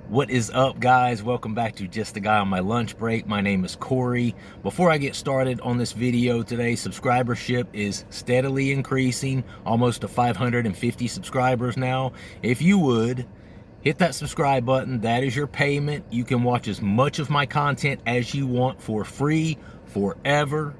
What is up, guys? Welcome back to Just a Guy on My Lunch Break. My name is Corey. Before I get started on this video today, subscribership is steadily increasing, almost to 550 subscribers now. If you would, hit that subscribe button. That is your payment. You can watch as much of my content as you want for free, forever.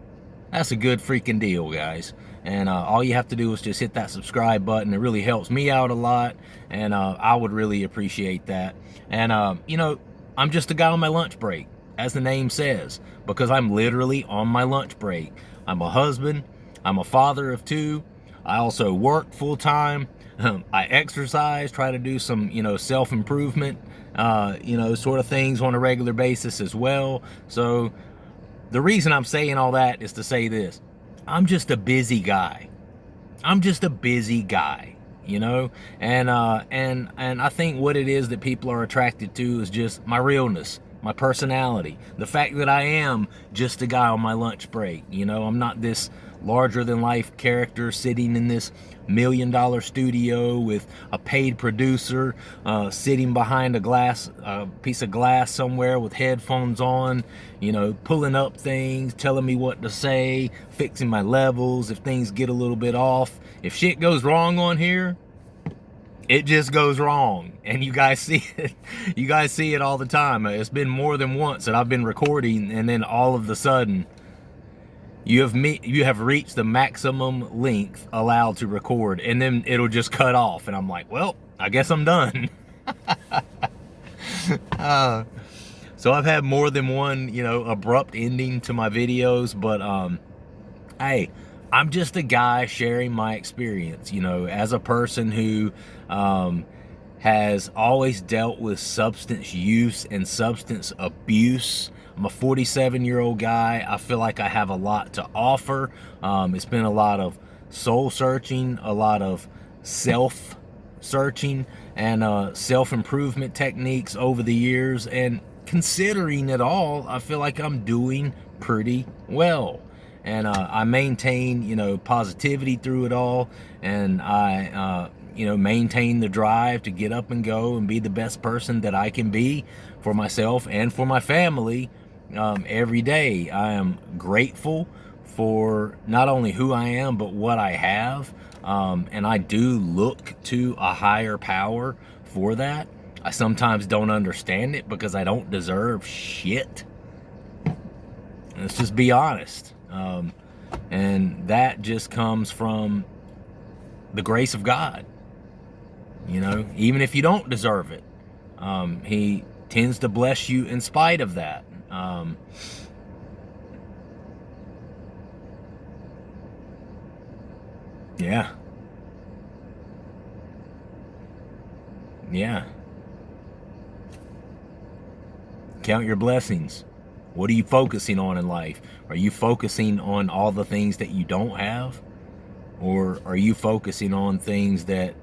That's a good freaking deal, guys. And all you have to do is just hit that subscribe button. It really helps me out a lot, and I would really appreciate that. And I'm just a guy on my lunch break, as the name says, because I'm literally on my lunch break. I'm a husband. I'm a father of two. I also work full time. I exercise, try to do some, self-improvement, sort of things on a regular basis as well. So the reason I'm saying all that is to say this. I'm just a busy guy. I'm just a busy guy, and I think what it is that people are attracted to is just my realness, my personality, the fact that I am just a guy on my lunch break. I'm not this larger than life character sitting in this $1 million studio with a paid producer, sitting behind a piece of glass somewhere with headphones on, pulling up things, telling me what to say, fixing my levels if things get a little bit off. If shit goes wrong on here, it just goes wrong, and you guys see it. You guys see it all the time. It's been more than once that I've been recording, and then all of a sudden you have reached the maximum length allowed to record, and then it'll just cut off, and I'm like, well, I guess I'm done. So I've had more than one, abrupt ending to my videos, but hey, I'm just a guy sharing my experience, as a person who has always dealt with substance use and substance abuse. I'm a 47-year-old guy. I feel like I have a lot to offer. It's been a lot of soul searching, a lot of self searching, and self-improvement techniques over the years. And considering it all, I feel like I'm doing pretty well. And I maintain, positivity through it all. And I, maintain the drive to get up and go and be the best person that I can be for myself and for my family every day. I am grateful for not only who I am, but what I have. And I do look to a higher power for that. I sometimes don't understand it because I don't deserve shit. Let's just be honest. And that just comes from the grace of God. Even if you don't deserve it, he tends to bless you in spite of that. Yeah. Count your blessings. What are you focusing on in life? Are you focusing on all the things that you don't have? Or are you focusing on things that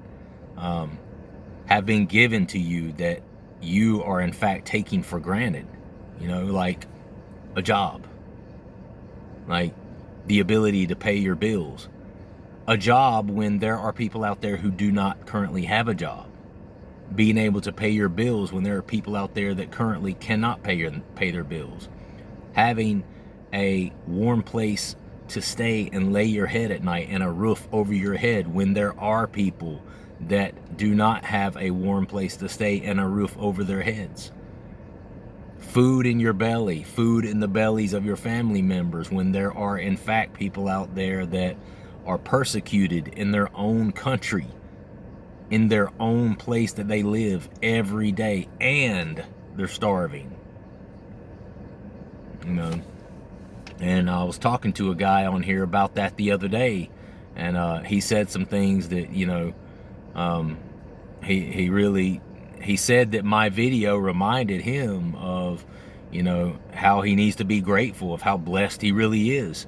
have been given to you that you are in fact taking for granted? Like a job, like the ability to pay your bills. A job when there are people out there who do not currently have a job. Being able to pay your bills when there are people out there that currently cannot pay their bills. Having a warm place to stay and lay your head at night and a roof over your head when there are people that do not have a warm place to stay and a roof over their heads. Food in your belly, food in the bellies of your family members when there are in fact people out there that are persecuted in their own country, in their own place that they live every day, and they're starving. And I was talking to a guy on here about that the other day, and he said some things that, he said that my video reminded him of, how he needs to be grateful of how blessed he really is.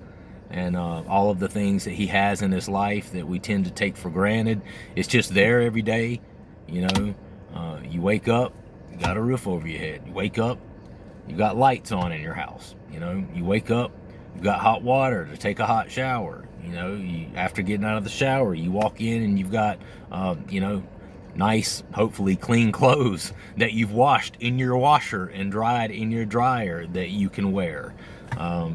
And all of the things that he has in his life that we tend to take for granted. It's just there every day. You wake up, you got a roof over your head. You wake up, you got lights on in your house. You wake up, you got hot water to take a hot shower. After getting out of the shower, you walk in and you've got, nice, hopefully clean clothes that you've washed in your washer and dried in your dryer that you can wear.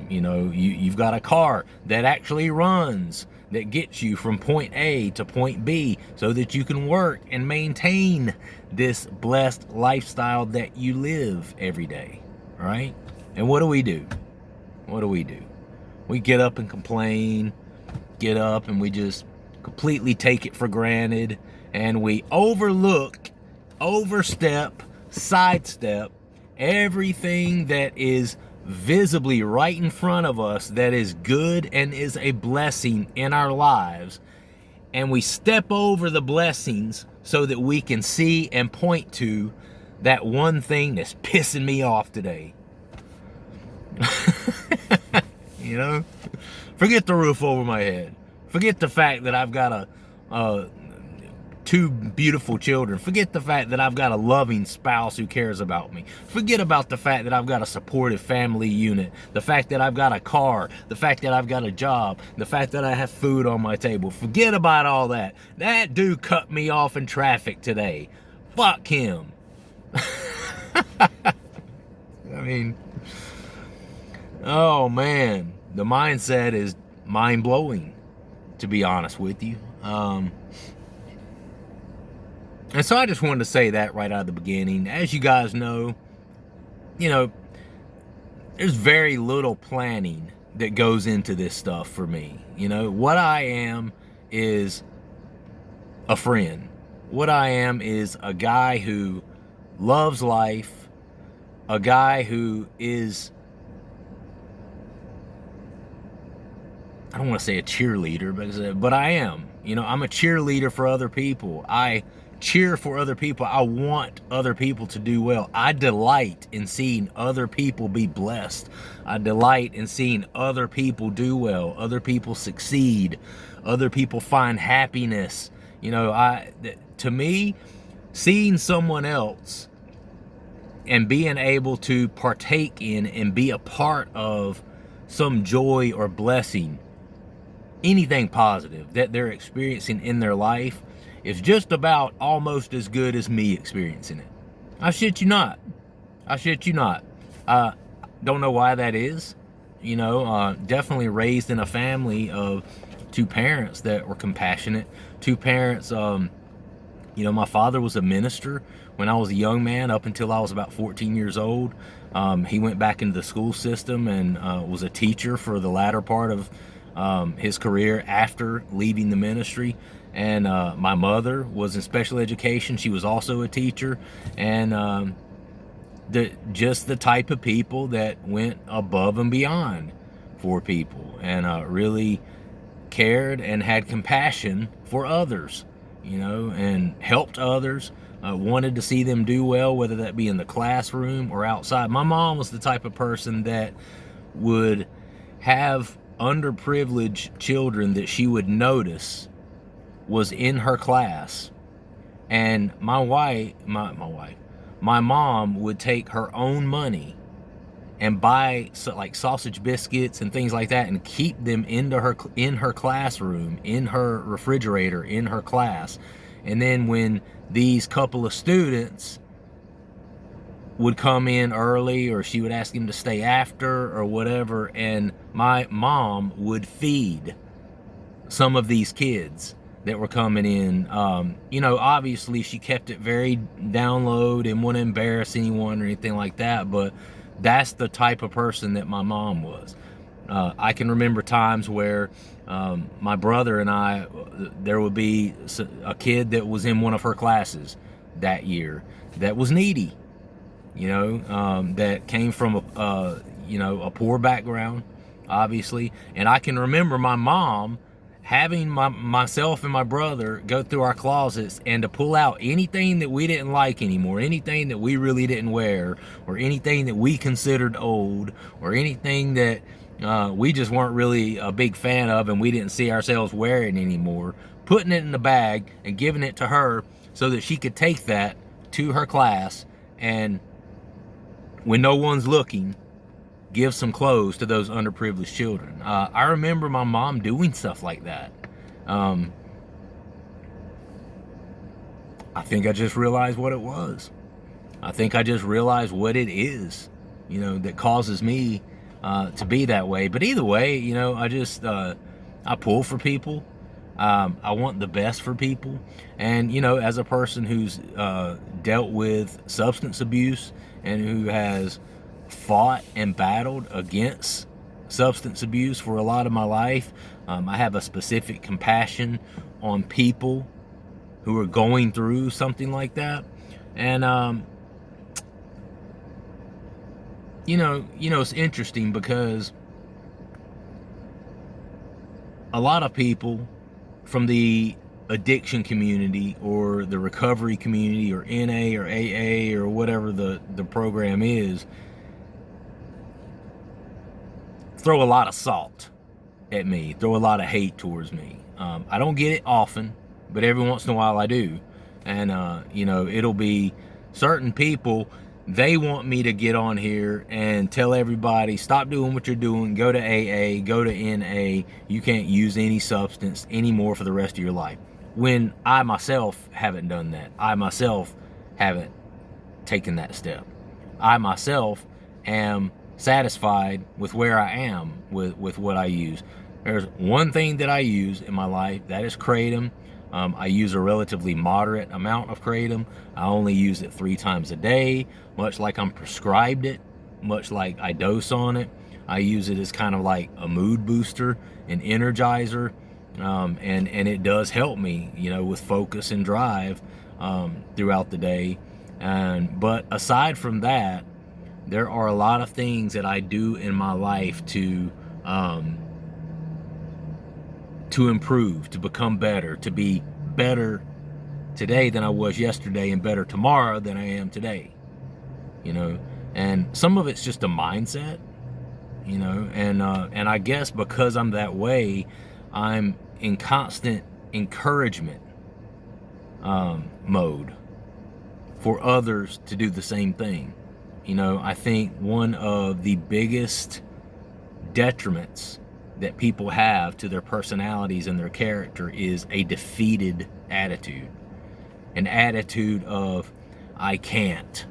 You know, you've got a car that actually runs, that gets you from point A to point B so that you can work and maintain this blessed lifestyle that you live every day, right? And what do we do? What do we do? We get up and complain, get up and we just completely take it for granted, and we overlook, overstep, sidestep everything that is visibly right in front of us that is good and is a blessing in our lives, and we step over the blessings so that we can see and point to that one thing that's pissing me off today. You know, forget the roof over my head, forget the fact that I've got two beautiful children, forget the fact that I've got a loving spouse who cares about me, forget about the fact that I've got a supportive family unit, the fact that I've got a car, the fact that I've got a job, the fact that I have food on my table. Forget about all that. That dude cut me off in traffic today. Fuck him. I mean, oh man, the mindset is mind-blowing, to be honest with you. And so I just wanted to say that right out of the beginning. As you guys know, you know, there's very little planning that goes into this stuff for me. You know, what I am is a friend. What I am is a guy who loves life, a guy who is, I don't want to say a cheerleader, but I am. You know, I'm a cheerleader for other people. I cheer for other people. I want other people to do well. I delight in seeing other people be blessed. I delight in seeing other people do well, other people succeed, other people find happiness. You know, to me, seeing someone else and being able to partake in and be a part of some joy or blessing, anything positive that they're experiencing in their life, is just about almost as good as me experiencing it. I shit you not. I shit you not. Don't know why that is. You know, definitely raised in a family of two parents that were compassionate. Two parents, you know, my father was a minister when I was a young man up until I was about 14 years old. He went back into the school system and was a teacher for the latter part of his career after leaving the ministry. And my mother was in special education. She was also a teacher, and just the type of people that went above and beyond for people, and really cared and had compassion for others, you know, and helped others, wanted to see them do well, whether that be in the classroom or outside. My mom was the type of person that would have underprivileged children that she would notice was in her class, and my mom would take her own money and buy like sausage biscuits and things like that and keep them in her classroom, in her refrigerator, in her class. And then when these couple of students would come in early, or she would ask him to stay after or whatever, and my mom would feed some of these kids that were coming in. You know, obviously she kept it very down low and wouldn't embarrass anyone or anything like that, but that's the type of person that my mom was. I can remember times where my brother and I, there would be a kid that was in one of her classes that year that was needy, you know, that came from you know, a poor background, obviously. And I can remember my mom having myself and my brother go through our closets and to pull out anything that we didn't like anymore, anything that we really didn't wear, or anything that we considered old, or anything that we just weren't really a big fan of and we didn't see ourselves wearing anymore, putting it in the bag and giving it to her so that she could take that to her class, and when no one's looking, give some clothes to those underprivileged children. I remember my mom doing stuff like that. I think I just realized what it was. I think I just realized what it is, that causes me to be that way. But either way, I pull for people. I want the best for people. And, as a person who's dealt with substance abuse and who has fought and battled against substance abuse for a lot of my life, I have a specific compassion on people who are going through something like that. And, it's interesting because a lot of people from the addiction community or the recovery community or NA or AA or whatever the program is, throw a lot of salt at me, throw a lot of hate towards me. I don't get it often, but every once in a while I do. And, it'll be certain people, they want me to get on here and tell everybody, stop doing what you're doing, go to AA, go to NA, you can't use any substance anymore for the rest of your life. When I myself haven't done that. I myself haven't taken that step. I myself am satisfied with where I am with what I use. There's one thing that I use in my life, that is kratom. I use a relatively moderate amount of kratom. I only use it 3 times a day, much like I'm prescribed it, much like I dose on it. I use it as kind of like a mood booster, an energizer, and it does help me, with focus and drive throughout the day. But aside from that, there are a lot of things that I do in my life to improve, to become better, to be better today than I was yesterday and better tomorrow than I am today, and some of it's just a mindset, and I guess because I'm that way, I'm in constant encouragement mode for others to do the same thing. I think one of the biggest detriments that people have to their personalities and their character is a defeated attitude. An attitude of, I can't.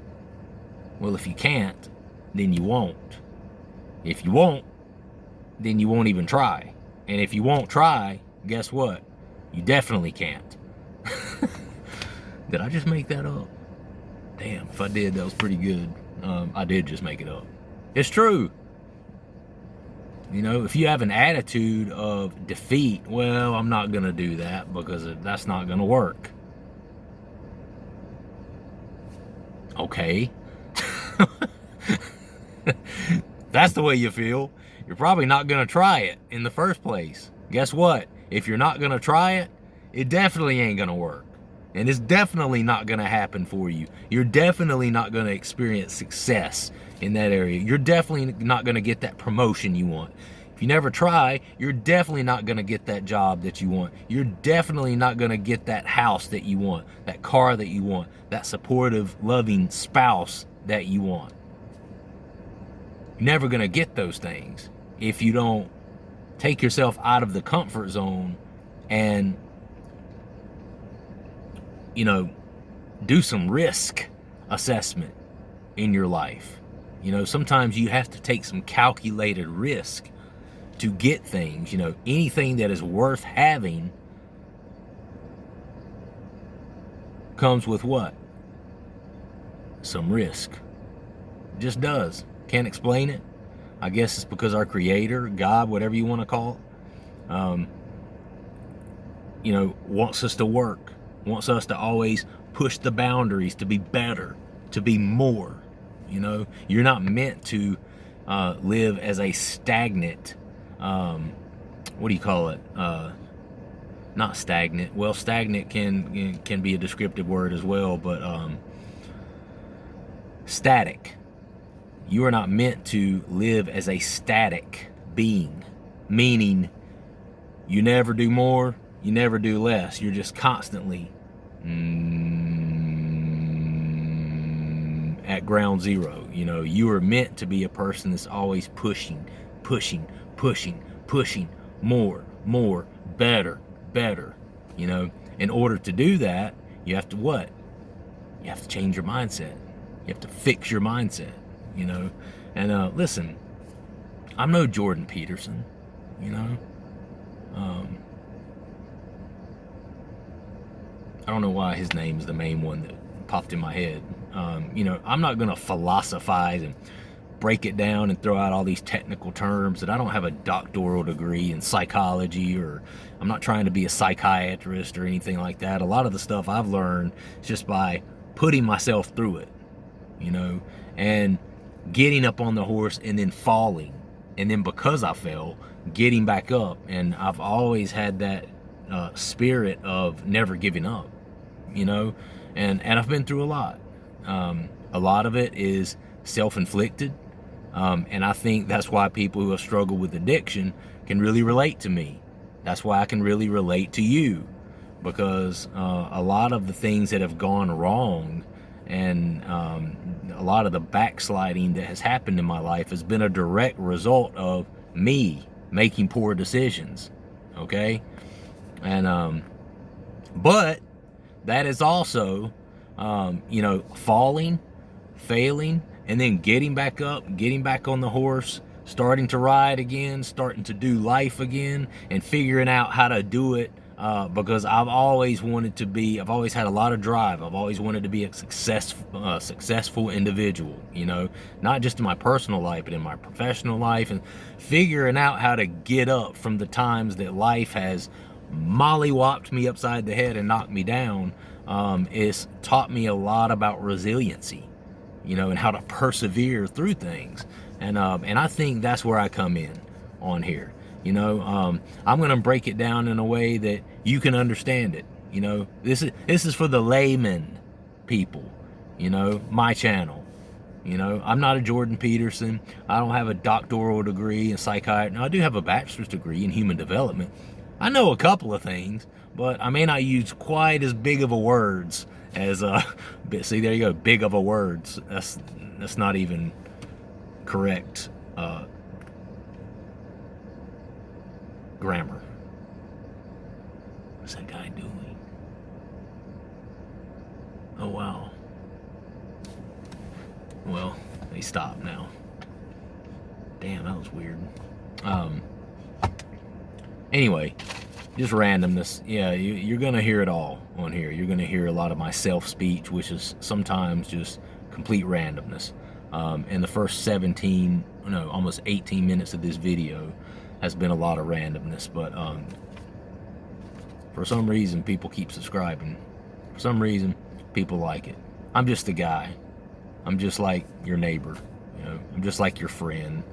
Well, if you can't, then you won't. If you won't, then you won't even try. And if you won't try, guess what? You definitely can't. Did I just make that up? Damn, if I did, that was pretty good. I did just make it up. It's true. If you have an attitude of defeat, well, I'm not going to do that because that's not going to work. Okay. That's the way you feel. You're probably not going to try it in the first place. Guess what? If you're not going to try it, it definitely ain't going to work. And it's definitely not going to happen for you. You're definitely not going to experience success in that area. You're definitely not going to get that promotion you want. If you never try, you're definitely not going to get that job that you want. You're definitely not going to get that house that you want, that car that you want, that supportive, loving spouse that you want. You're never going to get those things if you don't take yourself out of the comfort zone and do some risk assessment in your life. Sometimes you have to take some calculated risk to get things. Anything that is worth having comes with what? Some risk. It just does. Can't explain it. I guess it's because our Creator, God, whatever you want to call it, wants us to work, wants us to always push the boundaries, to be better, to be more. You're not meant to live as a stagnant, what do you call it? Not stagnant. Well, stagnant can be a descriptive word as well, but static. You are not meant to live as a static being, meaning you never do more, you never do less. You're just constantly at ground zero. You are meant to be a person that's always pushing, more, better. In order to do that, You have to what? You have to change your mindset. You have to fix your mindset, you know? And listen, I'm no Jordan Peterson, you know? I don't know why his name is the main one that popped in my head. You know, I'm not going to philosophize and break it down and throw out all these technical terms. That I don't have a doctoral degree in psychology, or I'm not trying to be a psychiatrist or anything like that. A lot of the stuff I've learned is just by putting myself through it, you know, and getting up on the horse and then falling. And then because I fell, getting back up. And I've always had that spirit of never giving up, you know, and I've been through a lot. A lot of it is self-inflicted. And I think that's why people who have struggled with addiction can really relate to me. That's why I can really relate to you, because a lot of the things that have gone wrong and a lot of the backsliding that has happened in my life has been a direct result of me making poor decisions, okay? And but that is also you know, falling, failing, and then getting back up, getting back on the horse, starting to ride again, starting to do life again, and figuring out how to do it, because I've always wanted to be, I've always had a lot of drive. I've always wanted to be a successful individual, you know, not just in my personal life, but in my professional life, and figuring out how to get up from the times that life has mollywopped me upside the head and knocked me down. It's taught me a lot about resiliency, you know, and how to persevere through things. And I think that's where I come in on here. You know, I'm going to break it down in a way that you can understand it. You know, this is for the layman people, you know, my channel. You know, I'm not a Jordan Peterson. I don't have a doctoral degree in psychiatry. Now, I do have a bachelor's degree in human development. I know a couple of things, but I may not use quite as big of a words as see, there you go, big of a words. That's not even correct grammar. What's that guy doing? Oh wow. Well, they stopped now. Damn, that was weird. Anyway, just randomness. Yeah, you're gonna hear it all on here. You're gonna hear a lot of my self-speech, which is sometimes just complete randomness. And the first almost 18 minutes of this video has been a lot of randomness, but for some reason people keep subscribing. For some reason people like it. I'm just a guy. I'm just like your neighbor, you know. I'm just like your friend.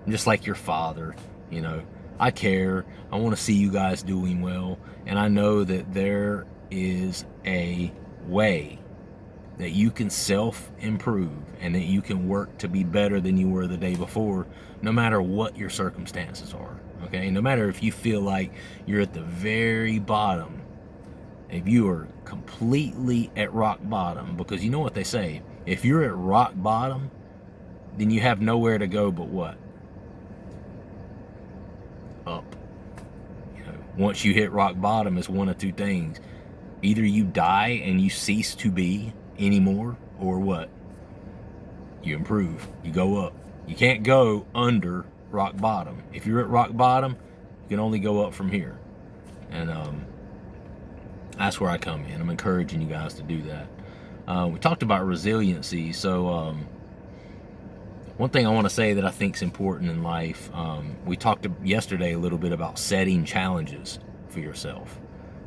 I'm just like your father, you know. I care. I want to see you guys doing well, and I know that there is a way that you can self-improve and that you can work to be better than you were the day before, no matter what your circumstances are, okay? No matter if you feel like you're at the very bottom, if you are completely at rock bottom, because you know what they say, if you're at rock bottom, then you have nowhere to go but what? Up. You know, once you hit rock bottom, it's one of two things. Either you die and you cease to be anymore, or what? You improve. You go up. You can't go under rock bottom. If you're at rock bottom, you can only go up from here. And that's where I come in. I'm encouraging you guys to do that. We talked about resiliency. So one thing I want to say that I think is important in life, we talked yesterday a little bit about setting challenges for yourself,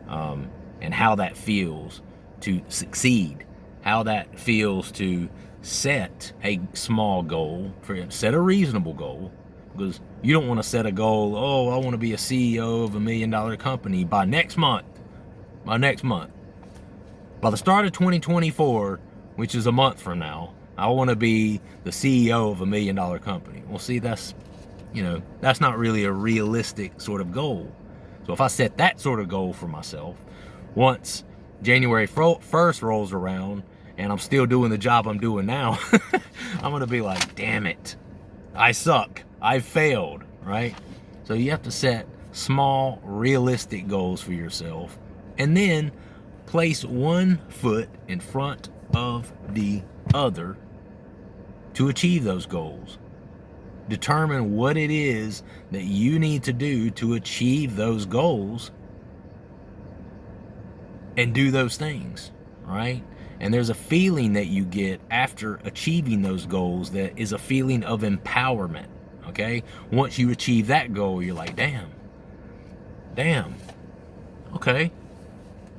and how that feels to succeed, how that feels to set a small goal, set a reasonable goal, because you don't want to set a goal, oh, I want to be a CEO of $1 million company by next month. By the start of 2024, which is a month from now, I want to be the CEO of $1 million company. Well, see, that's not really a realistic sort of goal. So if I set that sort of goal for myself, once January 1st rolls around and I'm still doing the job I'm doing now, I'm going to be like, damn it, I suck. I failed, right? So you have to set small, realistic goals for yourself, and then place one foot in front of the other to achieve those goals. Determine what it is that you need to do to achieve those goals and do those things, right? And there's a feeling that you get after achieving those goals that is a feeling of empowerment, okay? Once you achieve that goal, you're like, damn, okay,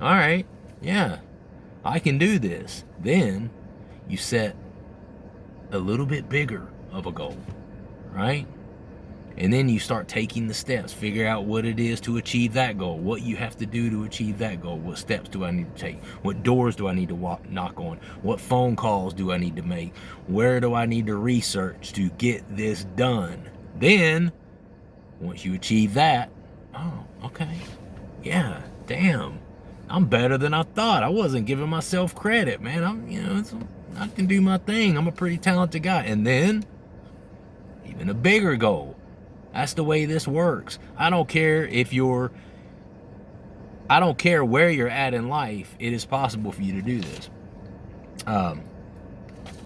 all right, yeah, I can do this. Then you set a little bit bigger of a goal, right? And then you start taking the steps, figure out what it is to achieve that goal, what you have to do to achieve that goal, what steps do I need to take, what doors do I need to knock on, what phone calls do I need to make, where do I need to research to get this done. Then, once you achieve that, oh, okay, yeah, damn, I'm better than I thought. I wasn't giving myself credit, man. I can do my thing. I'm a pretty talented guy. And then, even a bigger goal. That's the way this works. I don't care where you're at in life. It is possible for you to do this.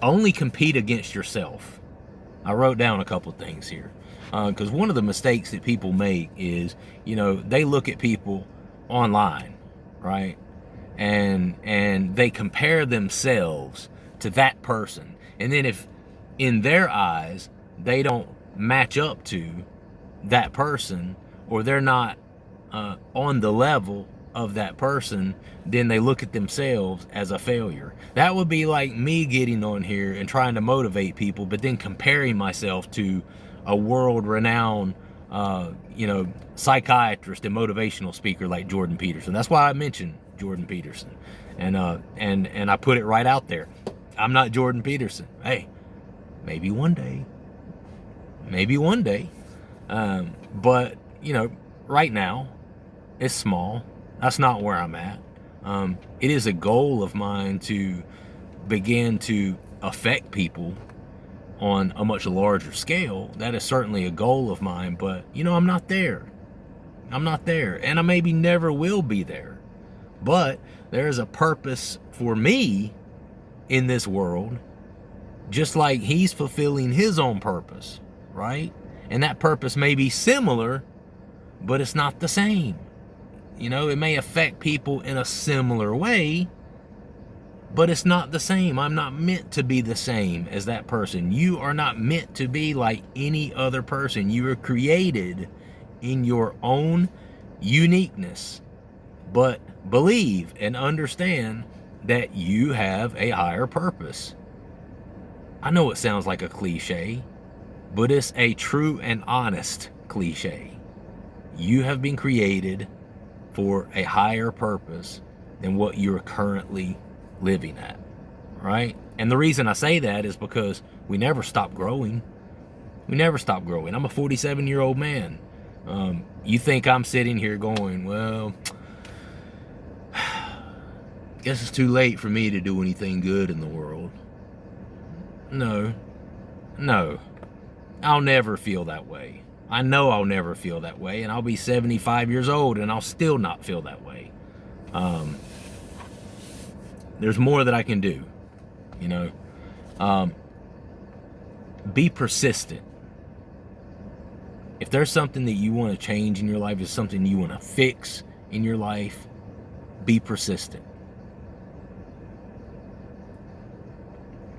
Only compete against yourself. I wrote down a couple of things here. Because one of the mistakes that people make is, they look at people online, right? And they compare themselves to that person. And then if in their eyes they don't match up to that person, or they're not on the level of that person, then they look at themselves as a failure. That would be like me getting on here and trying to motivate people, but then comparing myself to a world-renowned psychiatrist and motivational speaker like Jordan Peterson. That's why I mentioned Jordan Peterson, and I put it right out there. I'm not Jordan Peterson. Hey, maybe one day. But right now it's small. That's not where I'm at. It is a goal of mine to begin to affect people on a much larger scale. That is certainly a goal of mine, but I'm not there. And I maybe never will be there. But there is a purpose for me in this world, just like he's fulfilling his own purpose, right? And that purpose may be similar, but it's not the same. It may affect people in a similar way, but it's not the same. I'm not meant to be the same as that person. You are not meant to be like any other person. You are created in your own uniqueness. But believe and understand that you have a higher purpose. I know it sounds like a cliche, but it's a true and honest cliche. You have been created for a higher purpose than what you're currently living at, right? And the reason I say that is because we never stop growing. I'm a 47-year-old man. You think I'm sitting here going, well, guess it's too late for me to do anything good in the world. No. I'll never feel that way. I know I'll never feel that way, and I'll be 75 years old and I'll still not feel that way. There's more that I can do, be persistent. If there's something that you want to change in your life, if there's something you want to fix in your life, be persistent.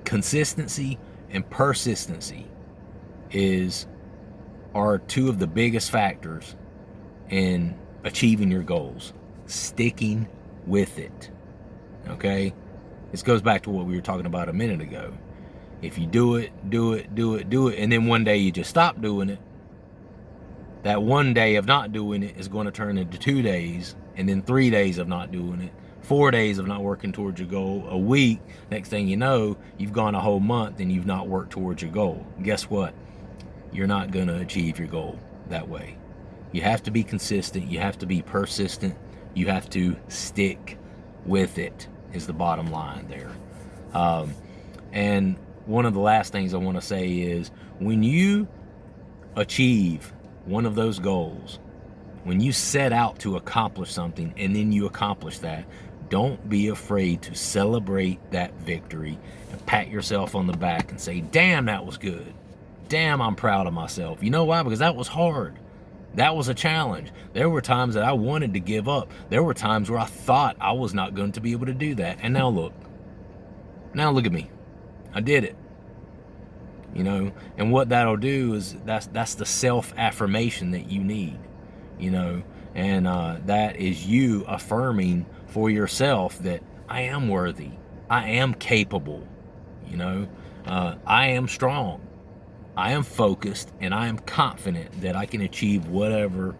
Consistency and persistency are two of the biggest factors in achieving your goals. Sticking with it. Okay? This goes back to what we were talking about a minute ago. If you do it, and then one day you just stop doing it, that one day of not doing it is going to turn into 2 days, and then 3 days of not doing it, 4 days of not working towards your goal, a week. Next thing you know, you've gone a whole month and you've not worked towards your goal. Guess what? You're not going to achieve your goal that way. You have to be consistent. You have to be persistent. You have to stick with it, is the bottom line there. And one of the last things I want to say is, when you achieve one of those goals, when you set out to accomplish something and then you accomplish that, Don't be afraid to celebrate that victory and pat yourself on the back and say, damn, that was good. Damn, I'm proud of myself. You know why? Because that was hard. That was a challenge. There were times that I wanted to give up. There were times where I thought I was not going to be able to do that. And now look. Now look at me. I did it. You know, and what that'll do is that's the self-affirmation that you need, you know, and that is you affirming for yourself that I am worthy, I am capable, you know, I am strong, I am focused, and I am confident that I can achieve whatever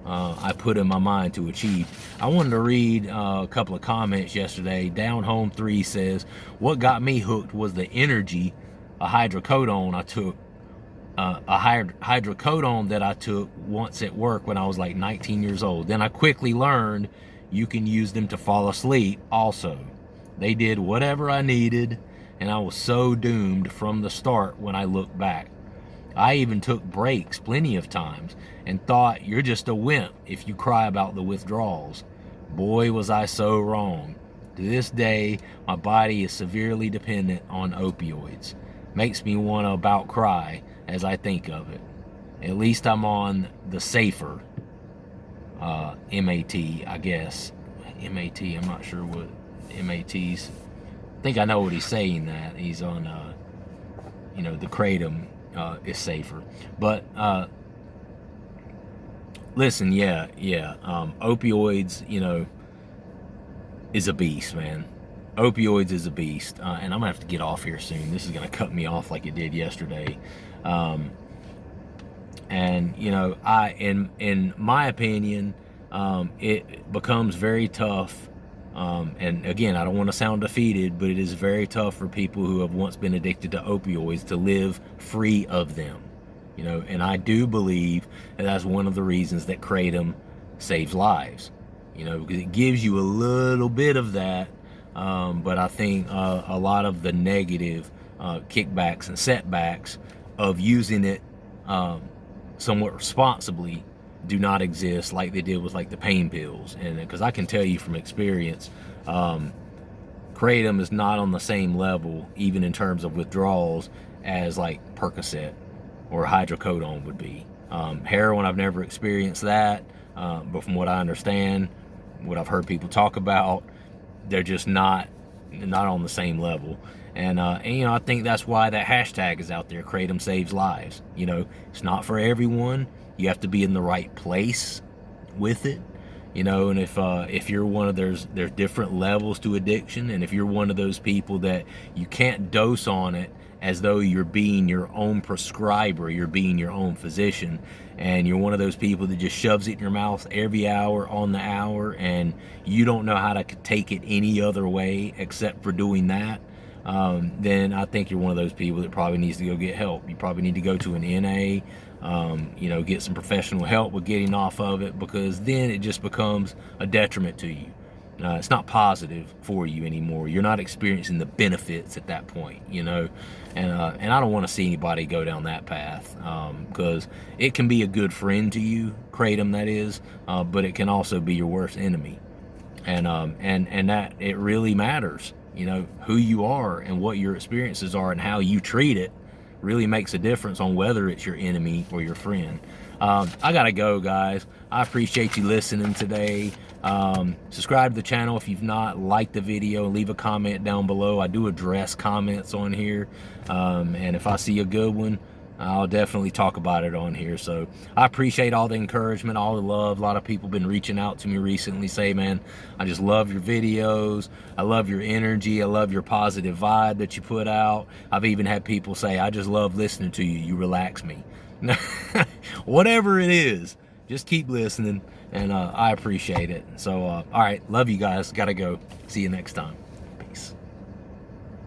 I put in my mind to achieve. I wanted to read a couple of comments yesterday. Down Home 3 says, what got me hooked was the energy a hydrocodone I took, hydrocodone that I took once at work when I was like 19 years old. Then I quickly learned you can use them to fall asleep also. They did whatever I needed, and I was so doomed from the start when I look back. I even took breaks plenty of times and thought you're just a wimp if you cry about the withdrawals. Boy, was I so wrong. To this day, my body is severely dependent on opioids. Makes me want to about cry as I think of it. At least I'm on the safer MAT, I guess. MAT, I'm not sure what MAT's. I think I know what he's saying, that he's on, you know, the kratom is safer. But listen, yeah, opioids, you know, is a beast, man. Opioids is a beast, and I'm gonna have to get off here soon. This is gonna cut me off like it did yesterday. And you know, in my opinion, it becomes very tough. And again, I don't want to sound defeated, but it is very tough for people who have once been addicted to opioids to live free of them. You know, and I do believe that that's one of the reasons that kratom saves lives. You know, because it gives you a little bit of that. But I think a lot of the negative kickbacks and setbacks of using it somewhat responsibly do not exist like they did with like the pain pills. And because I can tell you from experience, kratom is not on the same level, even in terms of withdrawals, as like Percocet or hydrocodone would be. Heroin, I've never experienced that, but from what I understand, what I've heard people talk about, they're just not on the same level. And you know, I think that's why that hashtag is out there, kratom saves lives. You know, it's not for everyone. You have to be in the right place with it, you know. And if you're one of there's different levels to addiction, and if you're one of those people that you can't dose on it as though you're being your own prescriber, you're being your own physician, and you're one of those people that just shoves it in your mouth every hour on the hour, and you don't know how to take it any other way except for doing that, then I think you're one of those people that probably needs to go get help. You probably need to go to an NA, you know, get some professional help with getting off of it, because then it just becomes a detriment to you. It's not positive for you anymore. You're not experiencing the benefits at that point, you know. And I don't want to see anybody go down that path, because it can be a good friend to you, kratom that is, but it can also be your worst enemy. And that it really matters, you know, who you are and what your experiences are and how you treat it really makes a difference on whether it's your enemy or your friend. I gotta go, guys. I appreciate you listening today. Subscribe to the channel if you've not. Like the video, leave a comment down below. I do address comments on here, and if I see a good one, I'll definitely talk about it on here. So I appreciate all the encouragement, all the love. A lot of people been reaching out to me recently, say, man, I just love your videos. I love your energy. I love your positive vibe that you put out. I've even had people say, I just love listening to you. You relax me. Whatever it is, just keep listening, and I appreciate it. So all right, love you guys. Gotta go. See you next time.